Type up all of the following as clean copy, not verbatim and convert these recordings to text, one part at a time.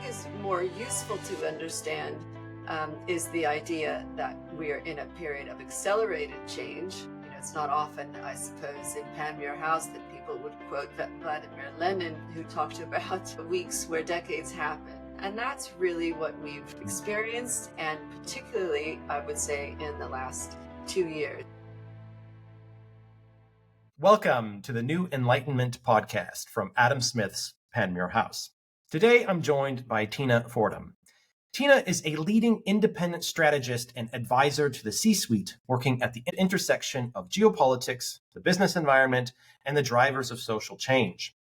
is more useful to understand is the idea that we are in a period of accelerated change. It's not often, I suppose, in Panmure House that people would quote Vladimir Lenin, who talked about weeks where decades happen. And that's really what we've experienced, and particularly, I would say, in the last 2 years. Welcome to the New Enlightenment podcast from Adam Smith's Panmure House. Today, I'm joined by Tina Fordham. Tina is a leading independent strategist and advisor to the C-suite, working at the intersection of geopolitics, the business environment, and the drivers of social change.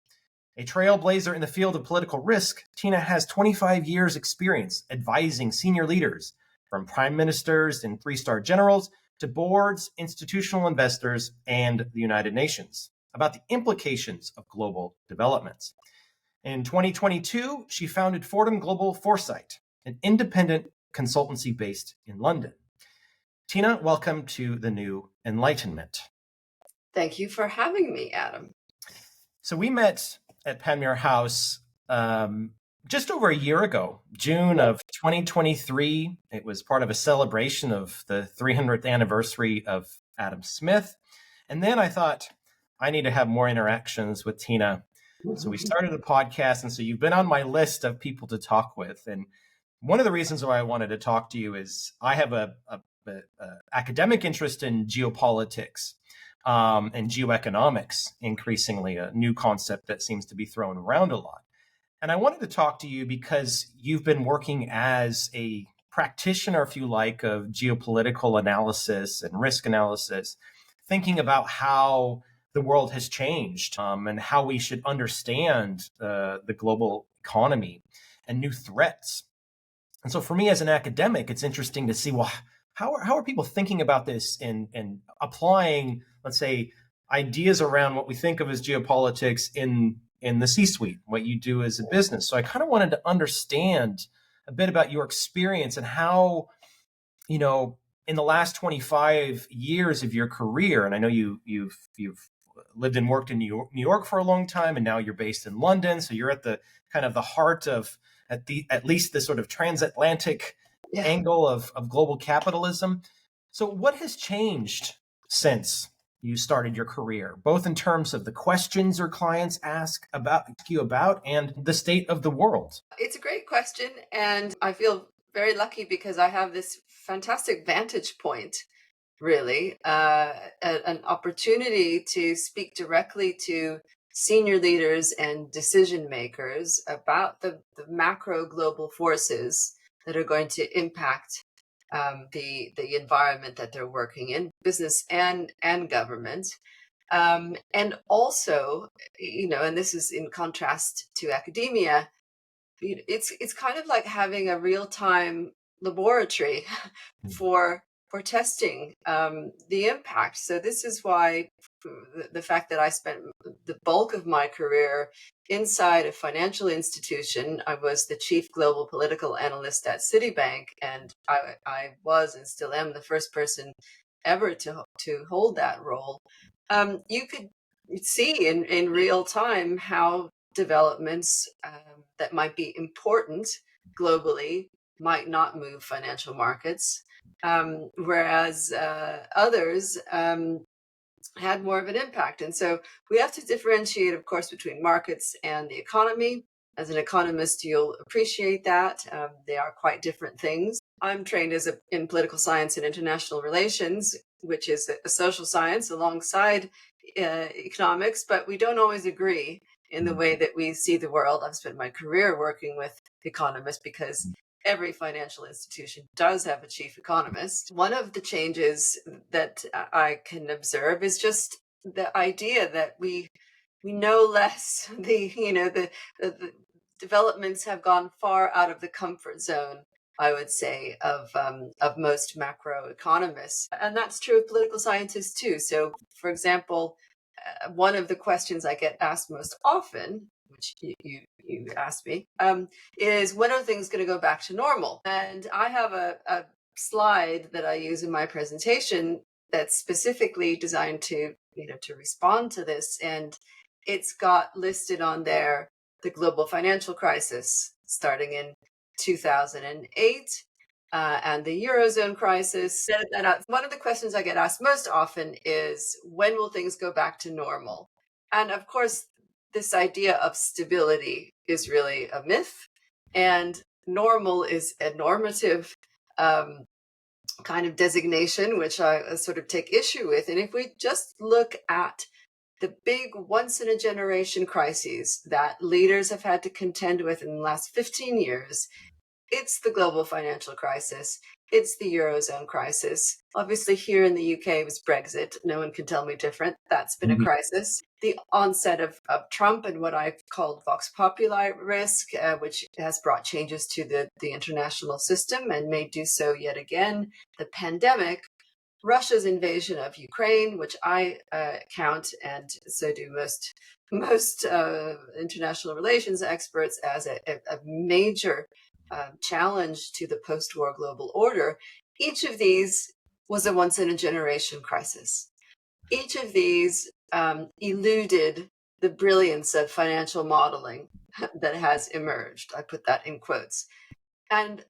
A trailblazer in the field of political risk, Tina has 25 years' experience advising senior leaders, from prime ministers and three-star generals to boards, institutional investors, and the United Nations, about the implications of global developments. In 2022, she founded Fordham Global Insight, an independent consultancy based in London. Tina, welcome to the New Enlightenment. Thank you for having me, Adam. So we met at Panmure House just over a year ago, June of 2023. It was part of a celebration of the 300th anniversary of Adam Smith. And then I thought, I need to have more interactions with Tina. So we started a podcast. And so you've been on my list of people to talk with. And one of the reasons why I wanted to talk to you is I have a academic interest in geopolitics and geoeconomics, increasingly a new concept that seems to be thrown around a lot. And I wanted to talk to you because you've been working as a practitioner, if you like, of geopolitical analysis and risk analysis, thinking about how the world has changed and how we should understand the global economy and new threats. And so for me as an academic, it's interesting to see, well, how are people thinking about this and applying, let's say, ideas around what we think of as geopolitics in the C-suite, what you do as a business. So I kind of wanted to understand a bit about your experience and how, in the last 25 years of your career, and I know you've lived and worked in New York for a long time, and now you're based in London. So you're at the kind of the heart of at least the sort of transatlantic angle of global capitalism. So what has changed since you started your career, both in terms of the questions your clients ask you about and the state of the world? It's a great question. And I feel very lucky because I have this fantastic vantage point, really, an opportunity to speak directly to senior leaders and decision makers about the macro global forces that are going to impact the environment that they're working in, business and government. And also, and this is in contrast to academia, it's kind of like having a real-time laboratory for testing the impact. So this is why the fact that I spent the bulk of my career inside a financial institution. I was the chief global political analyst at Citibank, and I was and still am the first person ever to hold that role. You could see in real time how developments that might be important globally might not move financial markets, whereas others had more of an impact. And so we have to differentiate, of course, between markets and the economy. As an economist, you'll appreciate that. They are quite different things. I'm trained in political science and international relations, which is a social science alongside economics, but we don't always agree in the way that we see the world. I've spent my career working with economists because every financial institution does have a chief economist. One of the changes that I can observe is just the idea that we know less. The developments have gone far out of the comfort zone, I would say, of most macro economists, and that's true of political scientists too. So, for example, one of the questions I get asked most often, which you asked me, is when are things going to go back to normal? And I have a slide that I use in my presentation that's specifically designed to respond to this, and it's got listed on there the global financial crisis, starting in 2008. And the Eurozone crisis. And one of the questions I get asked most often is, when will things go back to normal? And of course, this idea of stability is really a myth, and normal is a normative kind of designation, which I sort of take issue with. And if we just look at the big once in a generation crises that leaders have had to contend with in the last 15 years, it's the global financial crisis. It's the Eurozone crisis. Obviously, here in the UK, it was Brexit. No one can tell me different. That's been a crisis. The onset of Trump and what I've called Vox Populi risk, which has brought changes to the international system and may do so yet again. The pandemic, Russia's invasion of Ukraine, which I count, and so do most international relations experts, as a major challenge to the post-war global order. Each of these was a once-in-a-generation crisis. Each of these eluded the brilliance of financial modeling that has emerged. I put that in quotes. And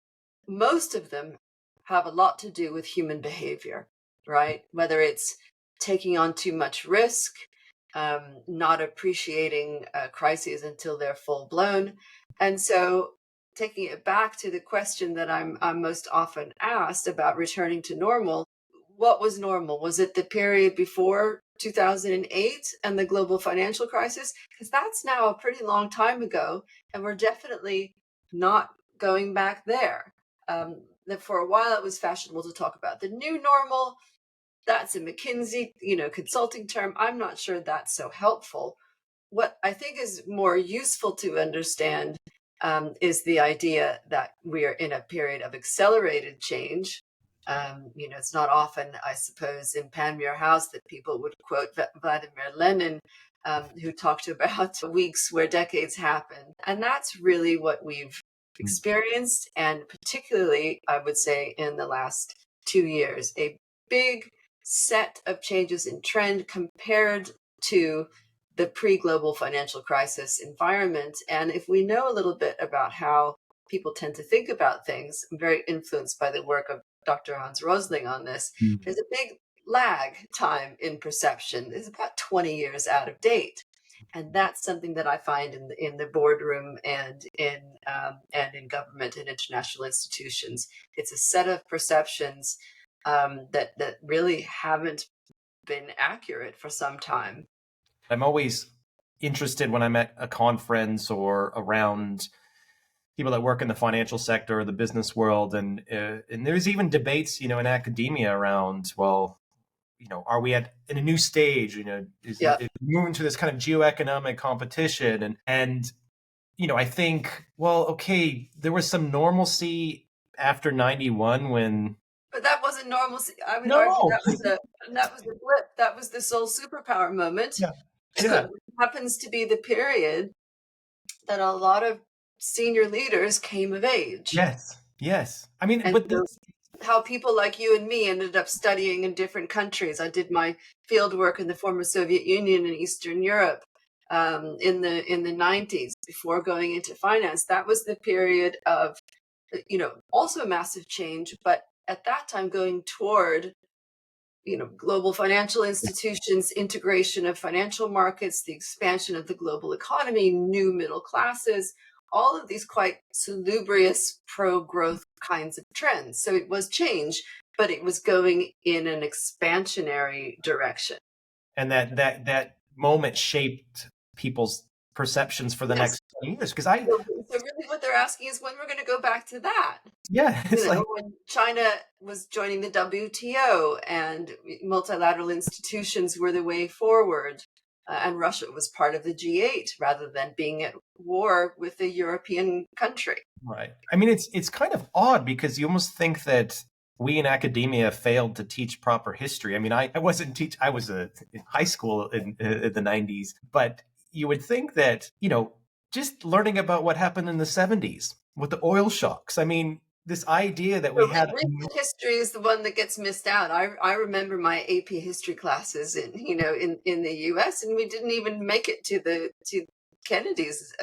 most of them have a lot to do with human behavior, right? Whether it's taking on too much risk, not appreciating crises until they're full blown. And so taking it back to the question that I'm most often asked about returning to normal, what was normal? Was it the period before 2008 and the global financial crisis? Because that's now a pretty long time ago, and we're definitely not going back there. That for a while it was fashionable to talk about the new normal. That's a McKinsey, consulting term. I'm not sure that's so helpful. What I think is more useful to understand is the idea that we are in a period of accelerated change. It's not often, I suppose, in Panmure House that people would quote Vladimir Lenin, who talked about weeks where decades happen. And that's really what we've experienced, and particularly, I would say, in the last 2 years, a big set of changes in trend compared to the pre-global financial crisis environment. And if we know a little bit about how people tend to think about things, I'm very influenced by the work of Dr. Hans Rosling on this. There's a big lag time in perception. It's about 20 years out of date. And that's something that I find in the boardroom and in government and international institutions. It's a set of perceptions that really haven't been accurate for some time. I'm always interested when I'm at a conference or around people that work in the financial sector or the business world, and there's even debates, in academia around, well, are we in a new stage? Is moving to this kind of geoeconomic competition, and I think, well, okay, there was some normalcy after 91 when. But that wasn't normalcy. I would No. argue that was a blip. That was the sole superpower moment. Yeah. It happens to be the period that a lot of senior leaders came of age. Yes. I mean, and how people like you and me ended up studying in different countries. I did my field work in the former Soviet Union and Eastern Europe in the 90s before going into finance. That was the period of, also massive change, but at that time going toward global financial institutions, integration of financial markets, the expansion of the global economy, new middle classes, all of these quite salubrious pro-growth kinds of trends. So it was change, but it was going in an expansionary direction. And that moment shaped people's perceptions for the next 20 years. Because so really what they're asking is when we're going to go back to that. Yeah. It's when China was joining the WTO and multilateral institutions were the way forward, and Russia was part of the G8 rather than being at war with a European country. Right. I mean, it's kind of odd because you almost think that we in academia failed to teach proper history. I mean, I was in high school in the 90s, but you would think that, just learning about what happened in the 70s with the oil shocks. I mean, this idea that we had history is the one that gets missed out. I remember my AP history classes in the US, and we didn't even make it to Kennedy's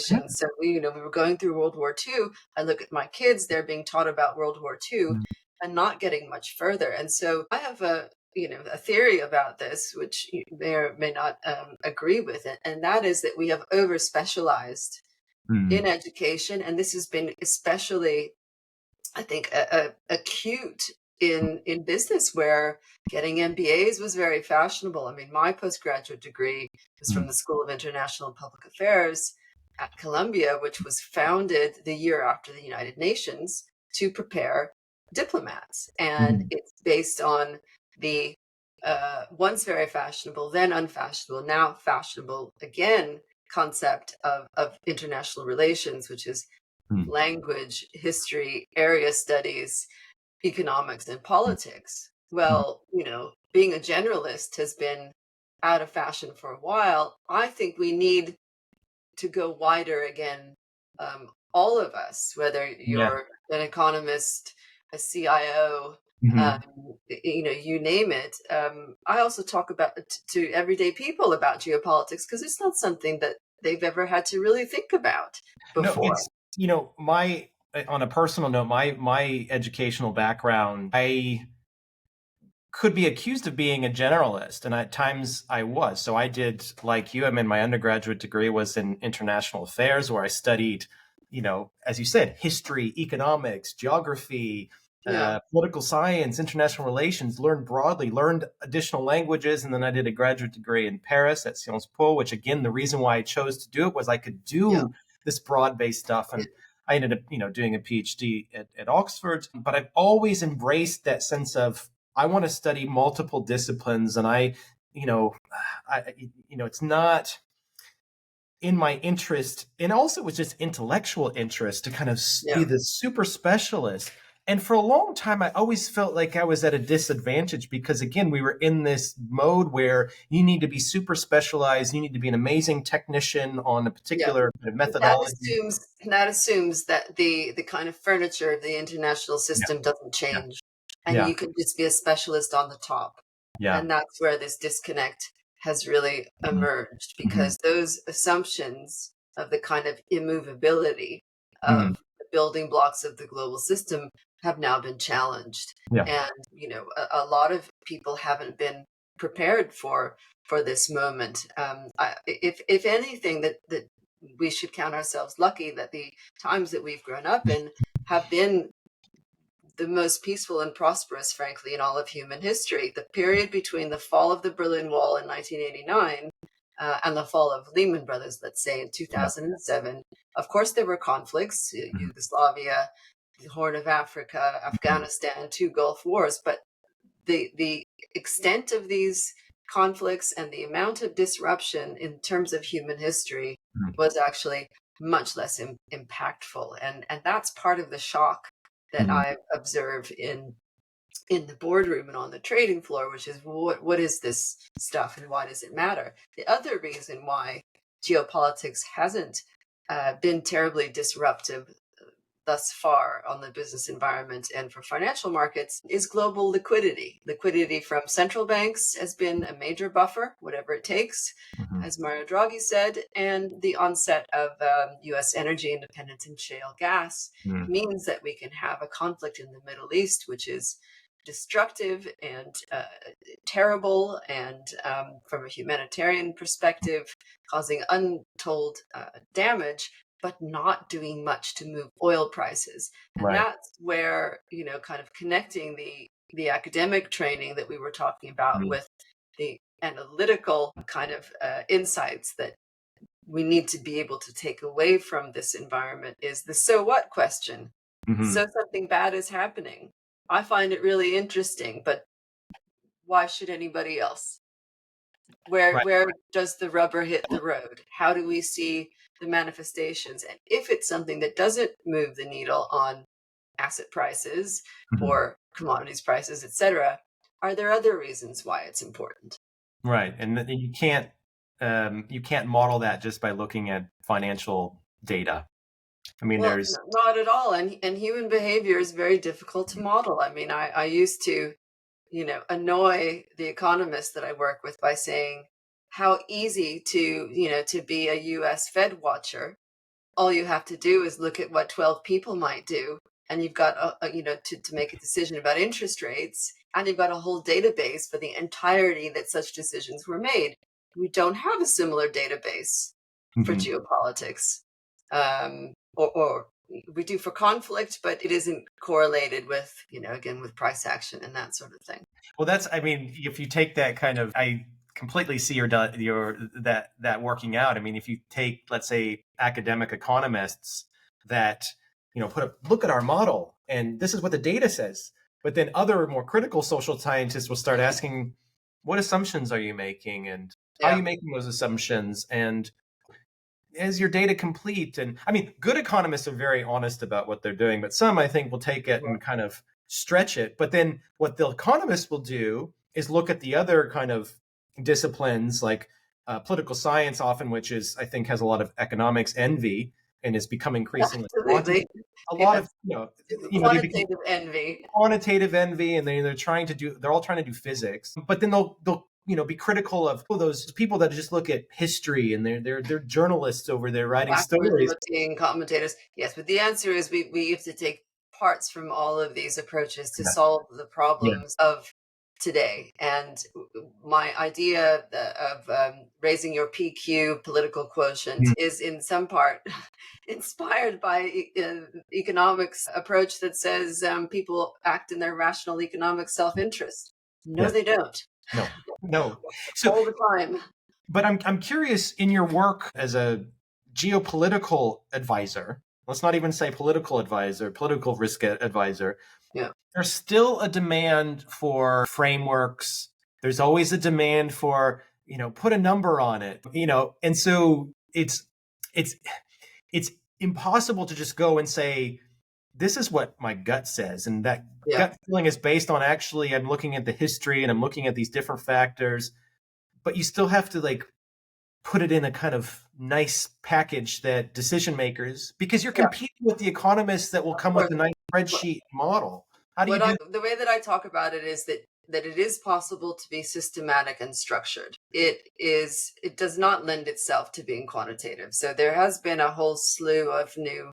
Yeah. assassination. So we were going through World War II. I look at my kids; they're being taught about World War II Mm, and not getting much further. And so I have a theory about this, which you may or may not agree with it, and that is that we have over specialized in mm, education, and this has been especially, I think, acute in business, where getting MBAs was very fashionable. I mean, my postgraduate degree was from mm, the School of International and Public Affairs at Columbia, which was founded the year after the United Nations to prepare diplomats, and mm, it's based on the once very fashionable, then unfashionable, now fashionable again concept of international relations, which is mm, language, history, area studies, economics, and mm, politics. mm. Well, being a generalist has been out of fashion for a while. I think we need to go wider again. All of us, whether Yeah. you're an economist, a CIO, Mhm. you name it. I also talk about to everyday people about geopolitics because it's not something that they've ever had to really think about No, before. it's my on a personal note, my educational background, I could be accused of being a generalist, and at times I was. So I did, like you, I mean, my undergraduate degree was in international affairs, where I studied, as you said, history, economics, geography, Yeah, political science, international relations, learned broadly, learned additional languages. And then I did a graduate degree in Paris at Sciences Po, which, again, the reason why I chose to do it was I could yeah, do this broad-based stuff. And I ended up, doing a PhD at Oxford. But I've always embraced that sense of, I want to study multiple disciplines, and you know, it's not in my interest, and also it was just intellectual interest to kind of be yeah. the super specialist. And for a long time, I always felt like I was at a disadvantage because, again, we were in this mode where you need to be super specialized, you need to be an amazing technician on a Yeah. particular kind of That methodology. assumes that the kind of furniture of the international Yeah, system doesn't yeah, change, and yeah, you can just be a specialist on the top. yeah. And that's where this disconnect has really Mhm, emerged, mhm, because those assumptions of the kind of immovability mhm. of the building blocks of the global system have now been challenged. Yeah. And a lot of people haven't been prepared for this moment. If anything, that we should count ourselves lucky that the times that we've grown up in have been the most peaceful and prosperous, frankly, in all of human history. The period between the fall of the Berlin Wall in 1989 and the fall of Lehman Brothers, let's say in Yeah. 2007, of course, there were conflicts: Mhm, Yugoslavia, the Horn of Africa, mhm, Afghanistan, two Gulf Wars. But the extent of these conflicts and the amount of disruption in terms of human history mhm, was actually much less impactful, and that's part of the shock that mhm. I observe in the boardroom and on the trading floor, which is what is this stuff and why does it matter? The other reason why geopolitics hasn't been terribly disruptive thus far on the business environment and for financial markets is global liquidity. Liquidity from central banks has been a major buffer, whatever it takes, Mhm. as Mario Draghi said, and the onset of US energy independence and shale gas Mhm. means that we can have a conflict in the Middle East, which is destructive and terrible, and from a humanitarian perspective, causing untold damage, but not doing much to move oil prices. And Right. that's where, kind of connecting the academic training that we were talking about Mhm. with the analytical kind of insights that we need to be able to take away from this environment is the so what question. So Mhm. something bad is happening. I find it really interesting, but why should anybody else? Where Right. where does the rubber hit the road? How do we see the manifestations? And if it's something that doesn't move the needle on asset prices Mhm. or commodities prices, etc., are there other reasons why it's important? Right. And you can't model that just by looking at financial data. I mean, Well, there's not at all. And human behavior is very difficult to model. I mean, I used to, annoy the economists that I work with by saying, how easy to be a US Fed watcher. All you have to do is look at what 12 people might do, and you've got to make a decision about interest rates, and you've got a whole database for the entirety that such decisions were made. We don't have a similar database for Mhm. geopolitics, or we do for conflict, but it isn't correlated with, again, with price action and that sort of thing. Well, I mean, if you take that kind of, I completely see your that working out. I mean, if you take, let's say, academic economists that, look at our model and this is what the data says, but then other more critical social scientists will start asking, what assumptions are you making and how are Yeah, you making those assumptions? And is your data complete? And I mean, good economists are very honest about what they're doing, but some I think will take it and kind of stretch it. But then what the economists will do is look at the other kind of disciplines like political science, often, which is, I think, has a lot of economics envy and is becoming increasingly quantitative. absolutely. A lot Yes, of, they become quantitative envy. quantitative envy, and they're all trying to do physics, but then they'll be critical of those people that just look at history and they're journalists over there writing Backwards stories. looking commentators. Yes, but the answer is we have to take parts from all of these approaches to Yeah. solve the Yeah. problems of today. And my idea of raising your PQ, political quotient, Mm. is in some part inspired by economics approach that says people act in their rational economic self-interest. No, Yes. they don't. No. No. So, All the time. but I'm curious, in your work as a geopolitical advisor, let's not even say political advisor, political risk advisor, Yeah. there's still a demand for frameworks. There's always a demand for, put a number on it, and so it's it's impossible to just go and say, this is what my gut says. And that Yeah. gut feeling is based on, actually, I'm looking at the history and I'm looking at these different factors, but you still have to put it in a kind of nice package that decision makers, because you're Yeah. competing with the economists that will come with a nice spreadsheet model. How do you do? The way that I talk about it is that it is possible to be systematic and structured. It does not lend itself to being quantitative. So there has been a whole slew of new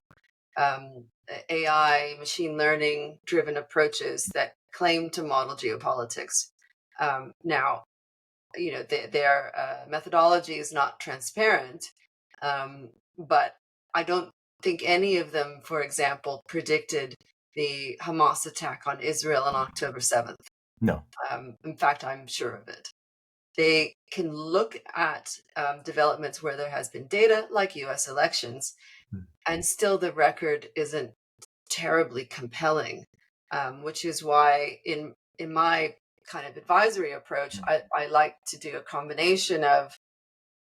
AI, machine learning driven approaches that claim to model geopolitics. Now, their methodology is not transparent, but I don't think any of them, for example, predicted the Hamas attack on Israel on October 7th. No. In fact, I'm sure of it. They can look at developments where there has been data, like US elections, and still the record isn't terribly compelling, which is why in my kind of advisory approach, I like to do a combination of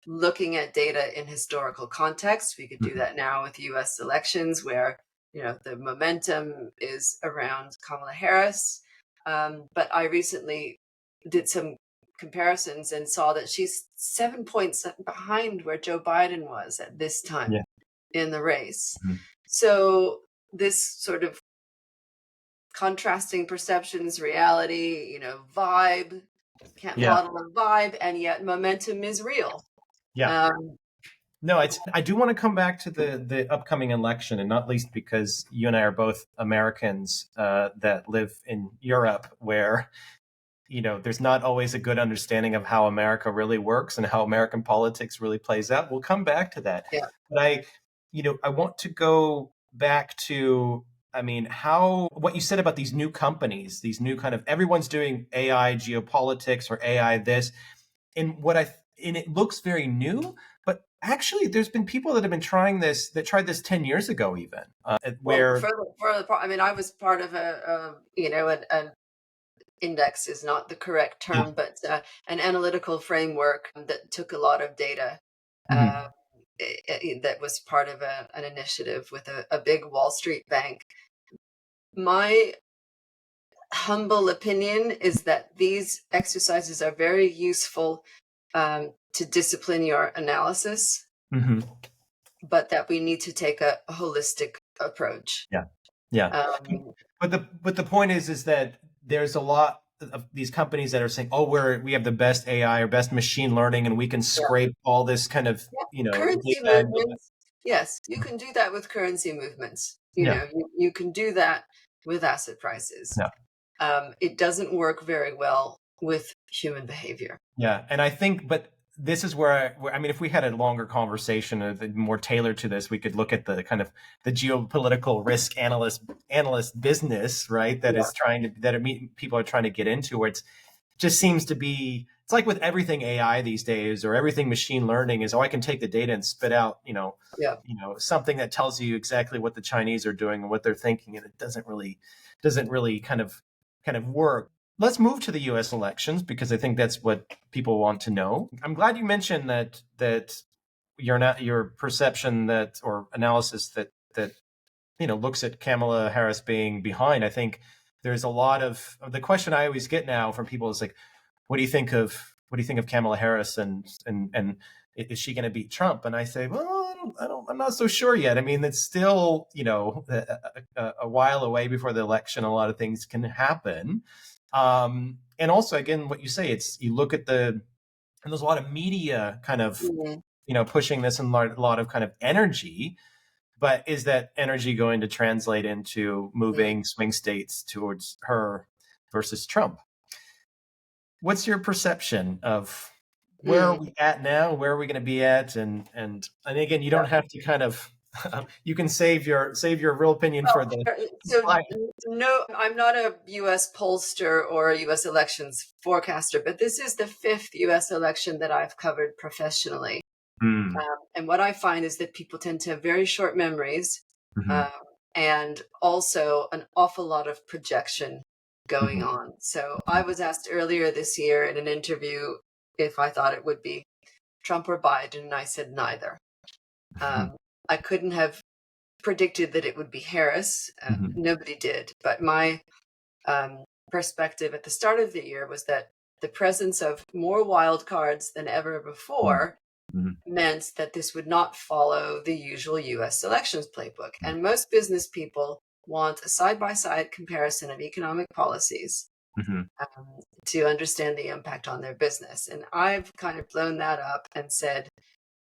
looking at data in historical context. We could do that now with US elections, where the momentum is around Kamala Harris. But I recently did some comparisons and saw that she's 7 points behind where Joe Biden was at this time Yeah. in the race. Mhm. So this sort of contrasting perceptions, reality, vibe, can't Yeah. model a vibe, and yet momentum is real. Yeah. Um, No, I do want to come back to the upcoming election, and not least because you and I are both Americans that live in Europe, where there's not always a good understanding of how America really works and how American politics really plays out. We'll come back to that. yeah, But I want to go back to, I mean, what you said about these new companies, these new kind of, everyone's doing AI geopolitics or AI this, and it looks very new, but actually there's been people that have been trying this, that tried this 10 years ago even, well, where I mean, I was part of an index is not the correct yeah. term, but an analytical framework that took a lot of data. Mhm. Uh, that was part of an initiative with a big Wall Street bank. My humble opinion is that these exercises are very useful to discipline your analysis, Mhm. but that we need to take a holistic approach. Yeah. Yeah. Um, But the point is that there's a lot of these companies that are saying, "Oh, we have the best AI or best machine learning, and we can scrape all this kind of Currency data." movements. Yes, you can do that with currency movements. Yeah, You can do that with asset prices. yeah, It doesn't work very well with human behavior. yeah. And I think, but this is where I mean, if we had a longer conversation, more tailored to this, we could look at the kind of the geopolitical risk analyst business, right? That Yeah, is people are trying to get into, where it's just seems to be, it's like with everything AI these days, or everything machine learning is, oh, I can take the data and spit out, yeah. something that tells you exactly what the Chinese are doing and what they're thinking, and it doesn't really kind of work. Let's move to the U.S. elections, because I think that's what people want to know. I'm glad you mentioned that your perception that, or analysis that looks at Kamala Harris being behind. I think there's a lot of the question I always get now from people is like, what do you think of Kamala Harris, and is she going to beat Trump? And I say, well, I'm not so sure yet. I mean, it's still a while away before the election. A lot of things can happen. And also, again, what you say, it's, you look at and there's a lot of media kind of Mhm. pushing this, and a lot of kind of energy. But is that energy going to translate into moving swing states towards her versus Trump? What's your perception of where are Mm. we at now? Where are we going to be at? And again, you don't have to kind of you can save your real opinion for the So, slide. no, I'm not a U.S. pollster or a U.S. elections forecaster, but this is the fifth U.S. election that I've covered professionally. Mm, And what I find is that people tend to have very short memories, mhm, um, and also an awful lot of projection going mhm, on. So I was asked earlier this year in an interview if I thought it would be Trump or Biden, and I said neither. mhm, Um, I couldn't have predicted that it would be Harris. mhm, Nobody did. But my perspective at the start of the year was that the presence of more wild cards than ever mhm, before mhm, meant that this would not follow the usual US elections playbook. And most business people want a side by side comparison of economic policies, mhm, to understand the impact on their business. And I've kind of blown that up and said,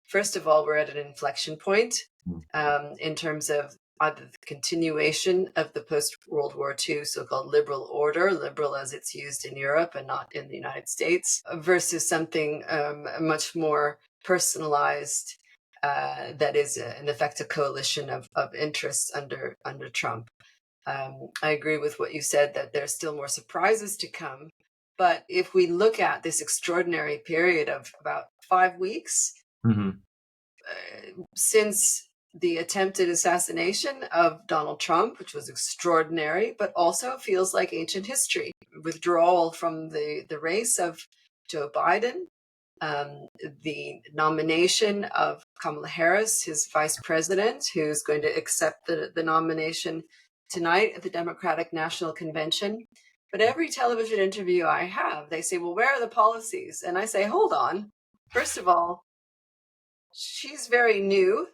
first of all, we're at an inflection point, mhm, in terms of either the continuation of the post World War II so called liberal order, liberal as it's used in Europe and not in the United States, versus something much more personalized, that is, in effect, a coalition of interests under Trump. I agree with what you said, that there's still more surprises to come. But if we look at this extraordinary period of about 5 weeks, mhm, since the attempted assassination of Donald Trump, which was extraordinary, but also feels like ancient history. Withdrawal from the race of Joe Biden, the nomination of Kamala Harris, his vice president, who's going to accept the nomination tonight at the Democratic National Convention. But every television interview I have, they say, well, where are the policies? And I say, hold on. First of all, she's very new.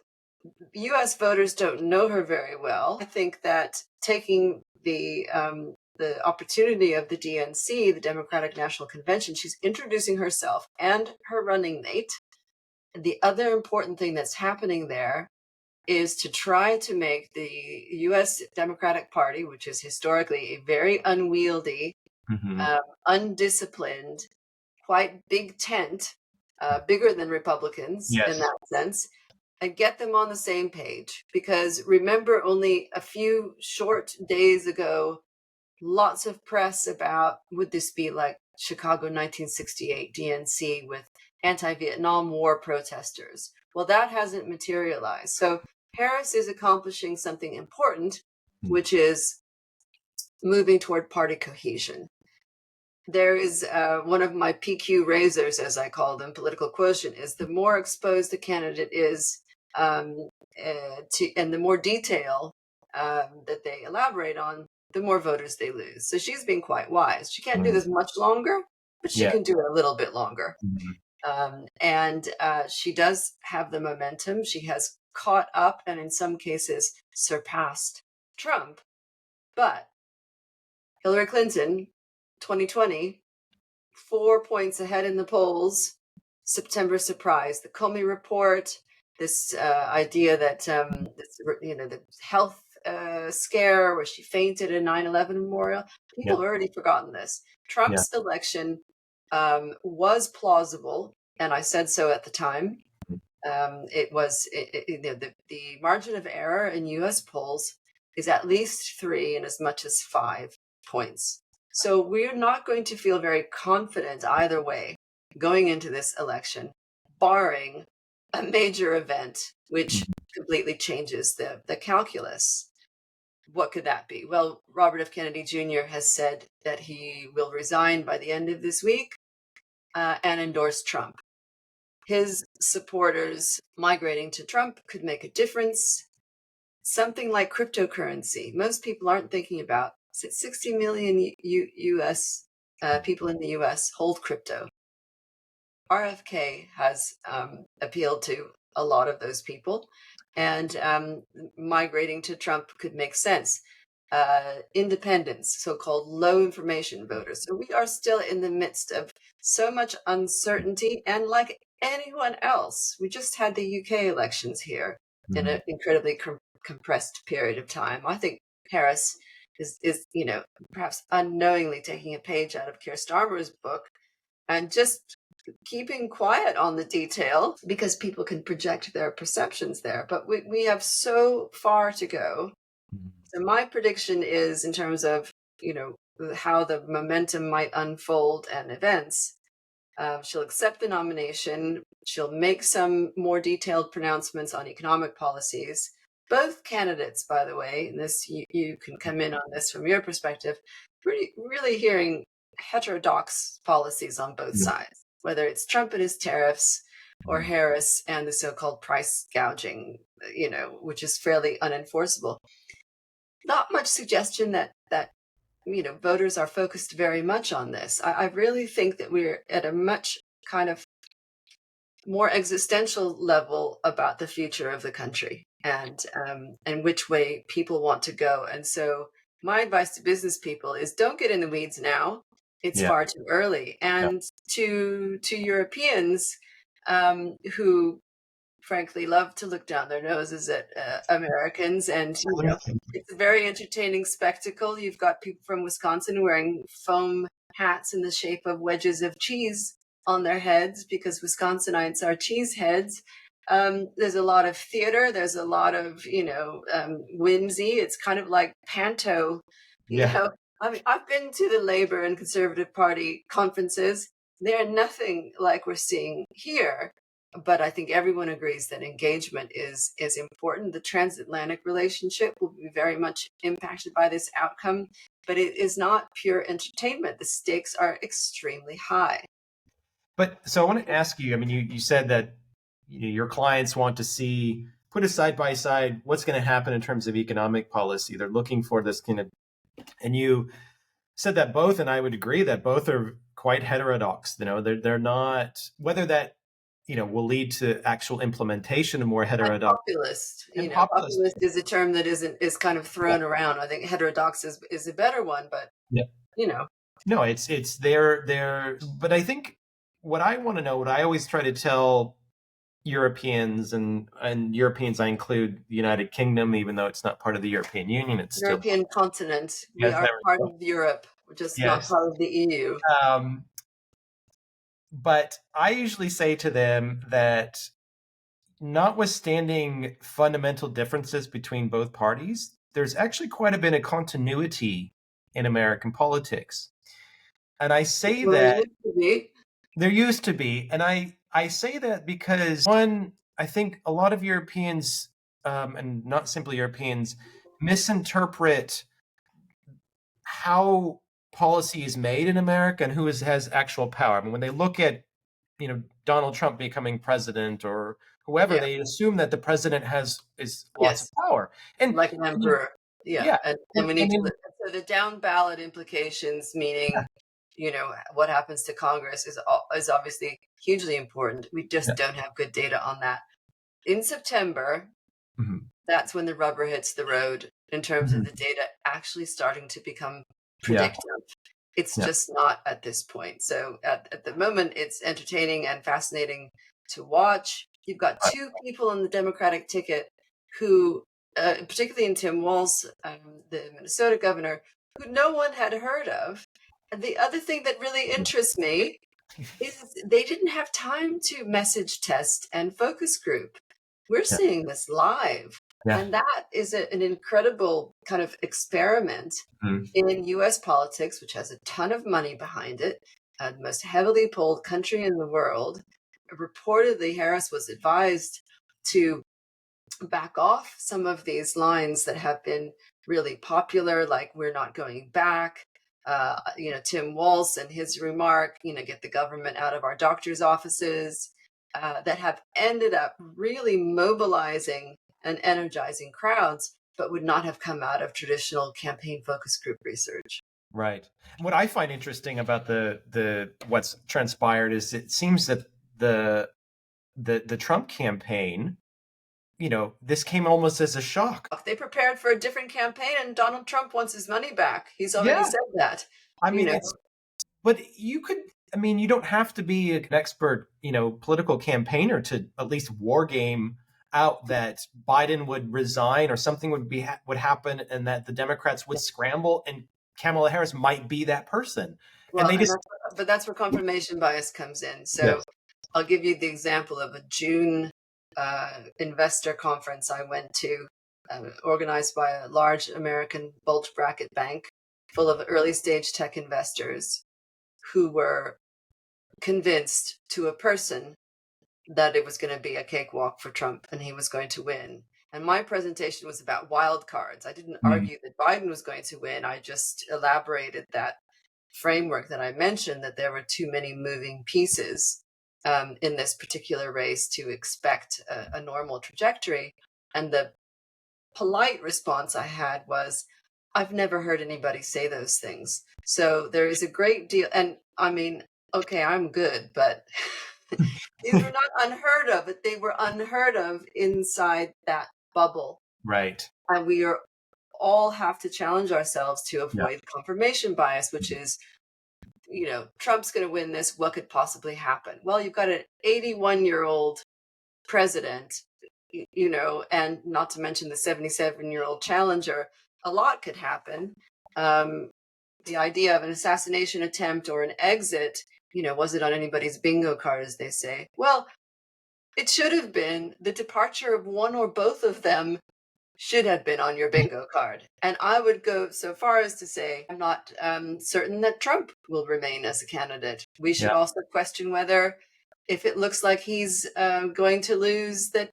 US voters don't know her very well. I think that taking the opportunity of the DNC, the Democratic National Convention, she's introducing herself and her running mate. The other important thing that's happening there is to try to make the US Democratic Party, which is historically a very unwieldy, mhm. undisciplined, quite big tent, bigger than Republicans in Yes. that sense, and get them on the same page. Because remember, only a few short days ago, lots of press about, would this be like Chicago 1968 DNC with anti-Vietnam War protesters? Well, that hasn't materialized. So Harris is accomplishing something important, Mm, which is moving toward party cohesion. There is one of my PQ razors, as I call them, political quotient, is the more exposed the candidate is, and the more detail that they elaborate on, the more voters they lose. So she's been quite wise. She can't do mm, this much longer, but she yeah. can do it a little bit longer. Mhm, And she does have the momentum. She has caught up and in some cases surpassed Trump. But Hillary Clinton 2020, 4 points ahead in the polls. September surprise, the Comey report, this idea that the health scare where she fainted at 9/11 memorial. People have already forgotten this. Trump's election was plausible, and I said so at the time. The margin of error in U.S. polls is at least 3 and as much as 5 points. So we're not going to feel very confident either way going into this election, barring a major event which completely changes the calculus. What could that be? Well, Robert F. Kennedy Jr. has said that he will resign by the end of this week and endorse Trump. His supporters migrating to Trump could make a difference. Something like cryptocurrency. Most people aren't thinking about 60 million U.S. People in the U.S. hold crypto. RFK has appealed to a lot of those people, and migrating to Trump could make sense. Independents, so-called low information voters. So we are still in the midst of so much uncertainty, and like anyone else, we just had the UK elections here in an incredibly compressed period of time. I think Harris is perhaps unknowingly taking a page out of Keir Starmer's book and just keeping quiet on the detail because people can project their perceptions there. But we have so far to go. So my prediction is, in terms of how the momentum might unfold and events, she'll accept the nomination. She'll make some more detailed pronouncements on economic policies. Both candidates, by the way, and this you can come in on this from your perspective, really hearing heterodox policies on both sides, whether it's Trump and his tariffs or Harris and the so-called price gouging, which is fairly unenforceable. Not much suggestion that voters are focused very much on this. I really think that we're at a much kind of more existential level about the future of the country and which way people want to go. And so my advice to business people is don't get in the weeds now. It's far too early. And to Europeans who frankly love to look down their noses at Americans, and it's a very entertaining spectacle. You've got people from Wisconsin wearing foam hats in the shape of wedges of cheese on their heads because Wisconsinites are cheese heads. There's a lot of theater. There's a lot of whimsy. It's kind of like panto. I mean, I've been to the Labour and Conservative Party conferences. They're nothing like we're seeing here. But I think everyone agrees that engagement is important. The transatlantic relationship will be very much impacted by this outcome, but it is not pure entertainment. The stakes are extremely high. But so I want to ask you, I mean, you said that your clients want to see, put a side by side, what's going to happen in terms of economic policy. They're looking for this kind of, and you said that both, and I would agree that both are quite heterodox. They're not, whether that will lead to actual implementation of more heterodox. Populist. Populist is a term that is kind of thrown around. I think heterodox is a better one, but No, it's they're but I think what I want to know, what I always try to tell Europeans, and Europeans I include the United Kingdom, even though it's not part of the European Union, it's European still continent. We are part of Europe. We're just not part of the EU. But I usually say to them that notwithstanding fundamental differences between both parties, there's actually quite a bit of continuity in American politics. And I say that there used to be. And I say that because, one, I think a lot of Europeans, and not simply Europeans, misinterpret how policy is made in America and who has actual power. I mean, when they look at, Donald Trump becoming president or whoever, they assume that the president is lots of power. And like an emperor. And we need to look. So the down ballot implications, meaning, what happens to Congress is obviously hugely important. We just don't have good data on that. In September, that's when the rubber hits the road in terms of the data actually starting to become predictive. It's Yeah. just not at this point. So at the moment, it's entertaining and fascinating to watch. You've got Right. two people on the Democratic ticket who, particularly in Tim Walz, the Minnesota governor, who no one had heard of. And the other thing that really interests me is they didn't have time to message test and focus group. We're Yeah. seeing this live. Yeah. And that is an incredible kind of experiment Mhm. in US politics, which has a ton of money behind it, the most heavily polled country in the world. Reportedly, Harris was advised to back off some of these lines that have been really popular, like "we're not going back." Tim Walz and his remark, "get the government out of our doctors' offices," that have ended up really mobilizing and energizing crowds, but would not have come out of traditional campaign focus group research. Right. What I find interesting about the what's transpired is it seems that the Trump campaign, this came almost as a shock. They prepared for a different campaign, and Donald Trump wants his money back. He's already Yeah. said that. I You mean, know, but you don't have to be an expert, political campaigner to at least war game out that Biden would resign or something would happen and that the Democrats would scramble and Kamala Harris might be that person. And well, they just, but that's where confirmation bias comes in. So yes. I'll give you the example of a June investor conference I went to, organized by a large American bulge bracket bank full of early stage tech investors who were convinced to a person that it was going to be a cakewalk for Trump and he was going to win. And my presentation was about wild cards. I didn't Mm, argue that Biden was going to win. I just elaborated that framework that I mentioned, that there were too many moving pieces in this particular race to expect a normal trajectory. And the polite response I had was, "I've never heard anybody say those things." So there is a great deal. And I mean, okay, I'm good, but these were not unheard of, but they were unheard of inside that bubble. right. And we are all have to challenge ourselves to Yeah. avoid confirmation bias, which is, Trump's going to win this. What could possibly happen? Well, you've got an 81-year-old president, and not to mention the 77-year-old challenger. A lot could happen. The idea of an assassination attempt or an exit, wasn't on anybody's bingo card, as they say. Well, it should have been. The departure of one or both of them should have been on your bingo card. And I would go so far as to say, I'm not certain that Trump will remain as a candidate. We should Yeah. also question whether, if it looks like he's going to lose, that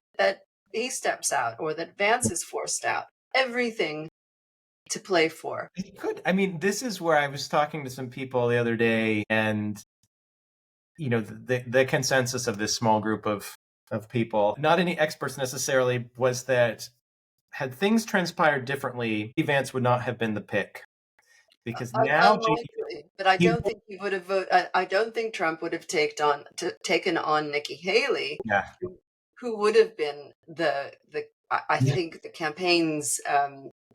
he steps out or that Vance is forced out. Everything to play for. It could. I mean, this is where I was talking to some people the other day, and the consensus of this small group of people, not any experts necessarily, was that had things transpired differently, Vance would not have been the pick because now Unlikely, but I he, don't think he would have voted. I don't think Trump would have taken on Nikki Haley, yeah, who would have been I think the campaign's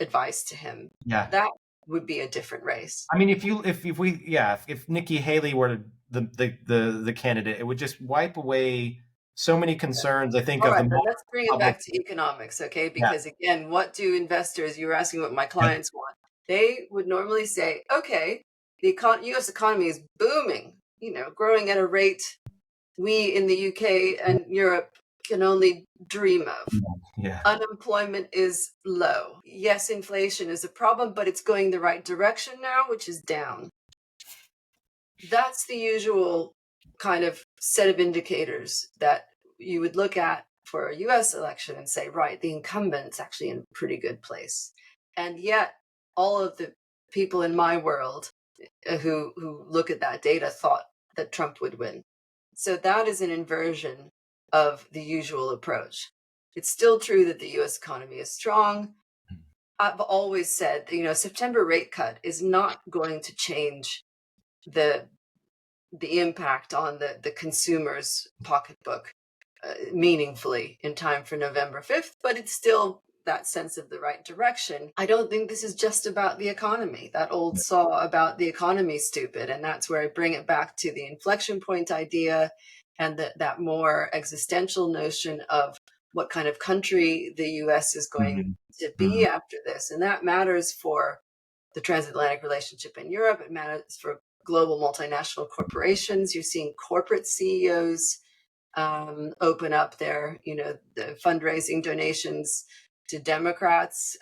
advice to him. yeah. That would be a different race. I mean, if Nikki Haley were the candidate, it would just wipe away so many concerns. I think All of right, the but let's bring it public. back to economics, okay? Yeah, Because again, what do investors, you were asking what my clients want. They would normally say, okay, the US economy is booming, growing at a rate we in the UK and Europe can only dream of. yeah, Unemployment is low. Yes, inflation is a problem, but it's going the right direction now, which is down. That's the usual kind of set of indicators that you would look at for a US election and say, right, the incumbent's actually in a pretty good place. And yet, all of the people in my world who look at that data thought that Trump would win. So that is an inversion of the usual approach. It's still true that the US economy is strong. I've always said, September rate cut is not going to change the impact on the consumer's pocketbook meaningfully in time for November 5th, but it's still, that sense of the right direction. I don't think this is just about the economy. That old saw about the economy stupid. And that's where I bring it back to the inflection point idea and that more existential notion of what kind of country the US is going to be after this. And that matters for the transatlantic relationship in Europe. It matters for global multinational corporations. You're seeing corporate CEOs open up their, the fundraising donations to Democrats.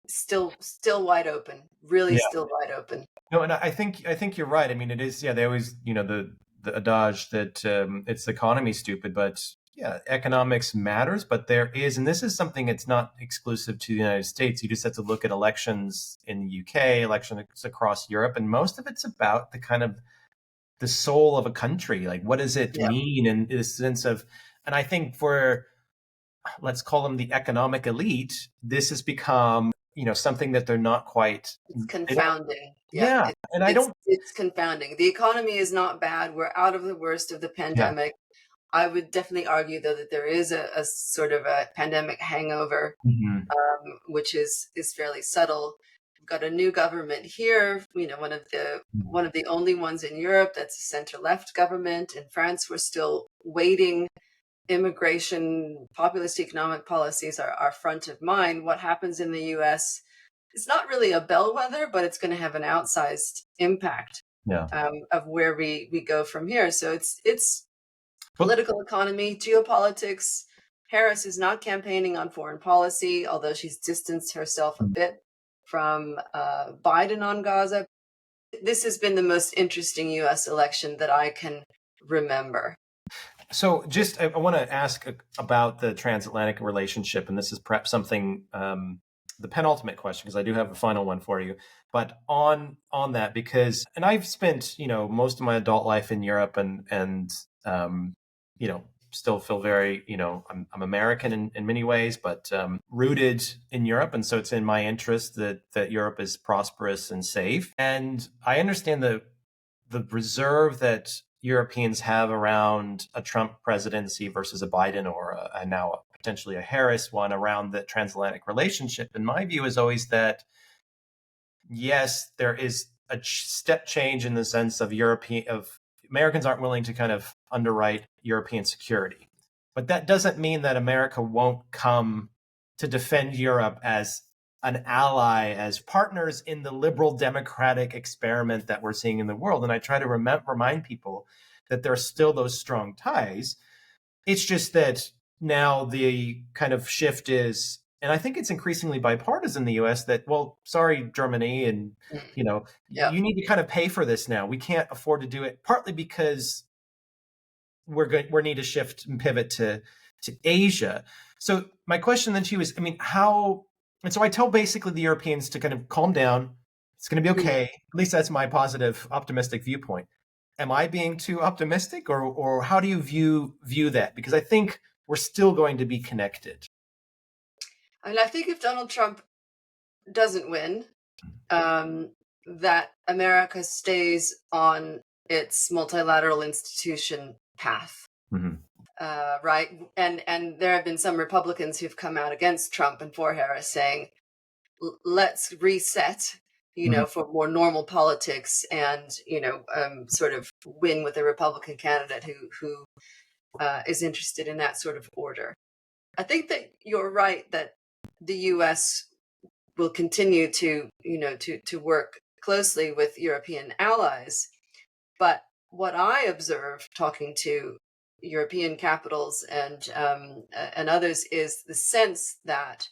Still wide open, really still wide open. No, and I think you're right. I mean, it is. Yeah, they always, the adage that it's the economy stupid, but yeah, economics matters. But there is, and this is something that's not exclusive to the United States. You just have to look at elections in the UK, elections across Europe, and most of it's about the kind of the soul of a country. Like, what does it mean in this sense of? And I think for, let's call them the economic elite, this has become something that they're not quite. It's confounding. Yeah. And it's confounding. The economy is not bad. We're out of the worst of the pandemic. I would definitely argue, though, that there is a sort of a pandemic hangover, which is fairly subtle. We've got a new government here, one of the only ones in Europe that's a center-left government. In France, we're still waiting. Immigration, populist economic policies are front of mind. What happens in the US is not really a bellwether, but it's going to have an outsized impact of where we go from here. So it's political economy, geopolitics. Harris is not campaigning on foreign policy, although she's distanced herself a bit from Biden on Gaza. This has been the most interesting US election that I can remember. So I want to ask about the transatlantic relationship, and this is perhaps something, the penultimate question, because I do have a final one for you. But on that, because, and I've spent, most of my adult life in Europe and still feel very, I'm American in many ways, but rooted in Europe. And so it's in my interest that Europe is prosperous and safe. And I understand the reserve that Europeans have around a Trump presidency versus a Biden or now potentially a Harris one around the transatlantic relationship. And my view is always that, yes, there is a step change in the sense of Americans aren't willing to kind of underwrite European security. But that doesn't mean that America won't come to defend Europe as an ally, as partners in the liberal democratic experiment that we're seeing in the world. And I try to remind people that there are still those strong ties. It's just that now the kind of shift is, and I think it's increasingly bipartisan in the US, that, well, sorry, Germany, and, you need to kind of pay for this now. We can't afford to do it, partly because we need to shift and pivot to Asia. So my question then to you is, and so I tell basically the Europeans to kind of calm down. It's going to be okay. At least that's my positive, optimistic viewpoint. Am I being too optimistic, or how do you view that? Because I think we're still going to be connected. I think if Donald Trump doesn't win, that America stays on its multilateral institution path. Right. And there have been some Republicans who've come out against Trump and for Harris saying, let's reset, for more normal politics and, sort of win with a Republican candidate who is interested in that sort of order. I think that you're right that the U.S. will continue to work closely with European allies. But what I observe talking to European capitals and others is the sense that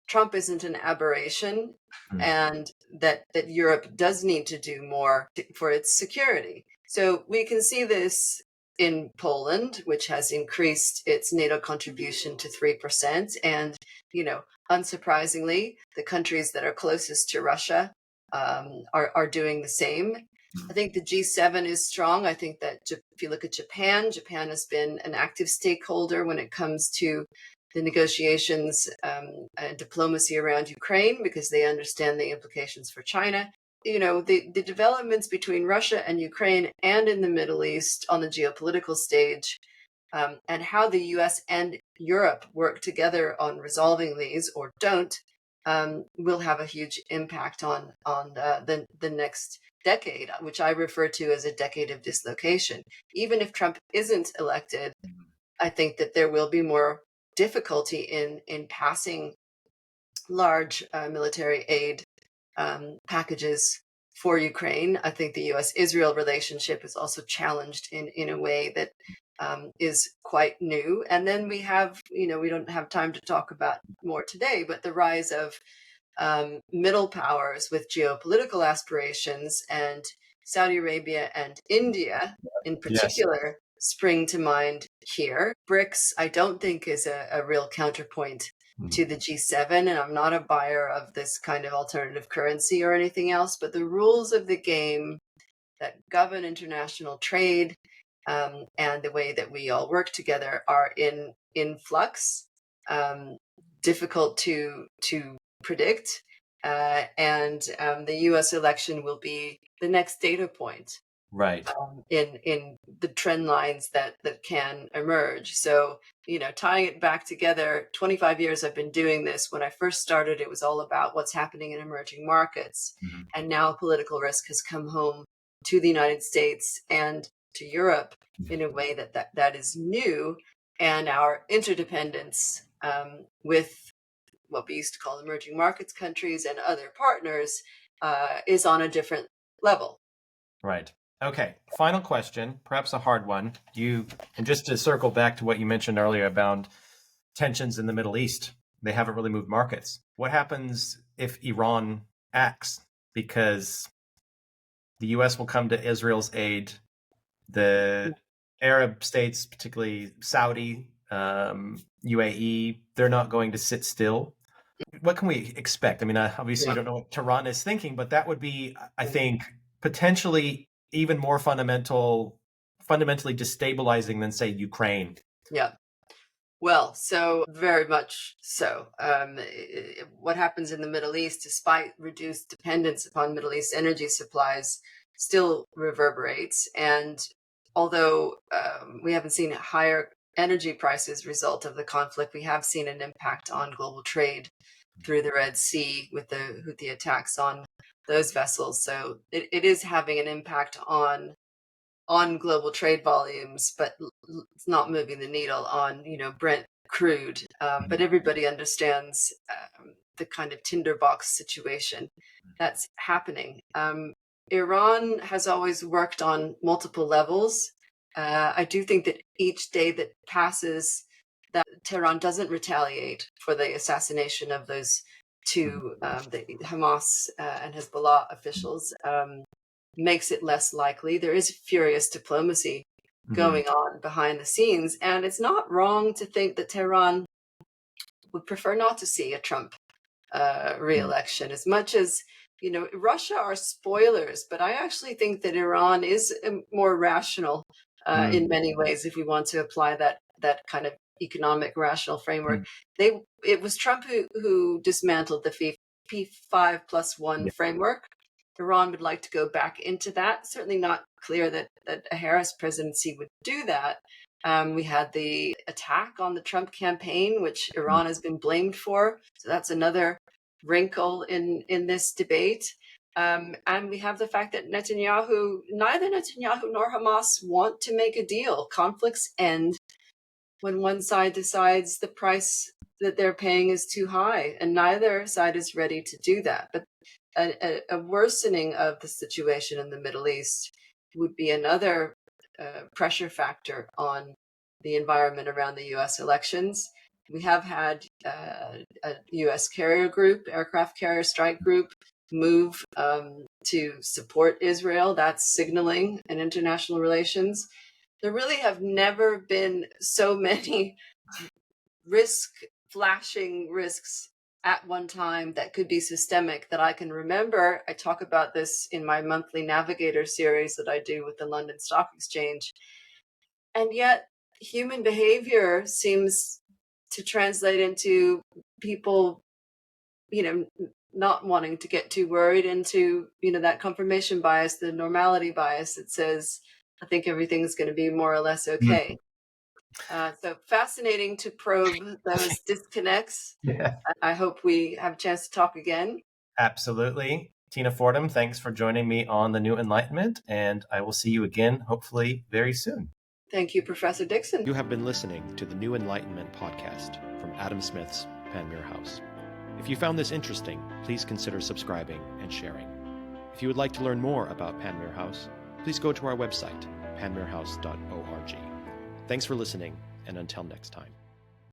Trump isn't an aberration, and that Europe does need to do more for its security. So we can see this in Poland, which has increased its NATO contribution to 3%. And, unsurprisingly, the countries that are closest to Russia are doing the same. I think the G7 is strong. I think that if you look at Japan has been an active stakeholder when it comes to the negotiations and diplomacy around Ukraine, because they understand the implications for China. The developments between Russia and Ukraine and in the Middle East on the geopolitical stage and how the US and Europe work together on resolving these or don't, will have a huge impact on the next decade, which I refer to as a decade of dislocation. Even if Trump isn't elected, I think that there will be more difficulty in passing large military aid packages for Ukraine. I think the US-Israel relationship is also challenged in a way that is quite new. And then we have, we don't have time to talk about more today, but the rise of middle powers with geopolitical aspirations, and Saudi Arabia and India in Yes. particular spring to mind here. BRICS, I don't think, is a real counterpoint to the G7, and I'm not a buyer of this kind of alternative currency or anything else, but the rules of the game that govern international trade, and the way that we all work together are in flux, difficult to predict, and the U.S. election will be the next data point, Right. in the trend lines that can emerge. So, tying it back together, 25 years I've been doing this. When I first started, it was all about what's happening in emerging markets. Mm-hmm. And now political risk has come home to the United States and to Europe in a way that is new. And our interdependence with what we used to call emerging markets countries and other partners is on a different level. Right. Okay. Final question, perhaps a hard one. And just to circle back to what you mentioned earlier about tensions in the Middle East, they haven't really moved markets. What happens if Iran acts? Because the U.S. will come to Israel's aid. The Arab states, particularly Saudi, UAE, they're not going to sit still. What can we expect? I mean, obviously, you don't know what Tehran is thinking, but that would be, I think, potentially even more fundamentally destabilizing than, say, Ukraine. Yeah. Well, so very much so. What happens in the Middle East, despite reduced dependence upon Middle East energy supplies, still reverberates. And although we haven't seen higher energy prices result of the conflict, we have seen an impact on global trade through the Red Sea with the Houthi attacks on those vessels. So it is having an impact on global trade volumes, but it's not moving the needle on, Brent crude. But everybody understands the kind of tinderbox situation that's happening. Iran has always worked on multiple levels. I do think that each day that passes that Tehran doesn't retaliate for the assassination of those two, the Hamas and Hezbollah officials, makes it less likely. There is furious diplomacy going on behind the scenes, and it's not wrong to think that Tehran would prefer not to see a Trump re-election, as much as Russia are spoilers, but I actually think that Iran is more rational in many ways, if we want to apply that kind of economic rational framework. It was Trump who dismantled the P5+1 framework. Iran would like to go back into that. Certainly not clear that a Harris presidency would do that. We had the attack on the Trump campaign, which Iran has been blamed for. So that's another wrinkle in this debate. And we have the fact that neither Netanyahu nor Hamas want to make a deal. Conflicts end when one side decides the price that they're paying is too high, and neither side is ready to do that. But a worsening of the situation in the Middle East would be another pressure factor on the environment around the U.S. elections. We have had a U.S. carrier group, aircraft carrier strike group, move to support Israel. That's signaling in international relations. There really have never been so many flashing risks at one time that could be systemic that I can remember. I talk about this in my monthly Navigator series that I do with the London Stock Exchange. And yet human behavior seems to translate into people, not wanting to get too worried, into, that confirmation bias, the normality bias that says, I think everything's going to be more or less okay. So fascinating to probe those disconnects. Yeah. I hope we have a chance to talk again. Absolutely. Tina Fordham, thanks for joining me on The New Enlightenment, and I will see you again, hopefully, very soon. Thank you, Professor Dixon. You have been listening to the New Enlightenment podcast from Adam Smith's Panmure House. If you found this interesting, please consider subscribing and sharing. If you would like to learn more about Panmure House, please go to our website, panmurehouse.org. Thanks for listening, and until next time.